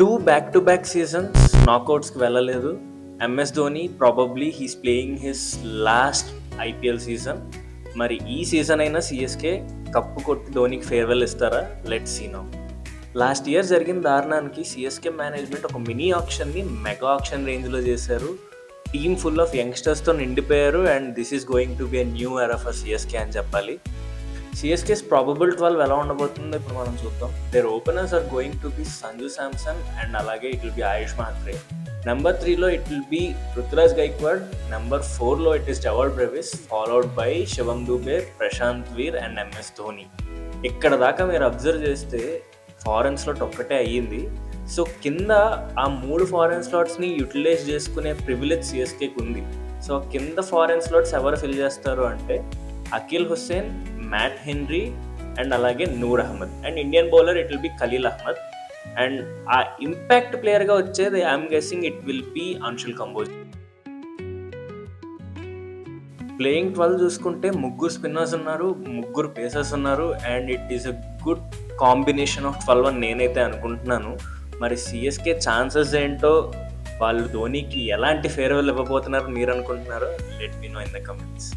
2 back to back seasons నాకౌట్స్కి వెళ్ళలేదు. MS Dhoni probably he's playing his last IPL season. మరి ఈ సీజన్ అయినా సిఎస్కే కప్పు కొట్టి ధోనికి ఫేర్వెల్ ఇస్తారా? Let's see now. Last year జరిగిన దారుణానికి సిఎస్కే మేనేజ్మెంట్ ఒక మినీ ఆప్షన్ని మెగా ఆప్షన్ రేంజ్లో చేశారు. టీమ్ ఫుల్ ఆఫ్ యంగ్స్టర్స్తో నిండిపోయారు and this is going to be a new era for CSK అని చెప్పాలి. సిఎస్కేస్ ప్రాబబుల్ 12 ఎలా ఉండబోతుందో ఇప్పుడు మనం చూద్దాం. Their openers are going to be Sanju Samson and అలాగే it will be Ayush Mhatre. Number 3లో it will be Ruturaj Gaikwad. Number 4లో ఇట్ ఈస్ జవాల్ Brevis, followed by Shivam Dube, Prashant Veer and MS Dhoni. ఇక్కడ దాకా మీరు అబ్జర్వ్ చేస్తే ఫారెన్ స్లాట్ ఒక్కటే అయ్యింది. సో కింద ఆ 3 ఫారెన్ స్లాట్స్ని యూటిలైజ్ చేసుకునే ప్రివిలేజ్ సిఎస్కేకి ఉంది. సో కింద ఫారెన్ స్లాట్స్ ఎవరు ఫిల్ చేస్తారు అంటే Akeal Hosein, Matt Henry and అలాగే Noor Ahmad. And Indian bowler it will be Khaleel Ahmed. And ఆ ఇంపాక్ట్ ప్లేయర్గా వచ్చేది I'm guessing it will be Anshul Kamboj. Playing 12 చూసుకుంటే 3 స్పిన్నర్స్ ఉన్నారు, 3 పేసర్స్ ఉన్నారు and it is a good combination of 12 అని నేనైతే అనుకుంటున్నాను. మరి సిఎస్కే ఛాన్సెస్ ఏంటో, వాళ్ళు ధోనికి ఎలాంటి ఫేర్వెల్ ఇవ్వబోతున్నారో మీరు అనుకుంటున్నారో let me know in the comments.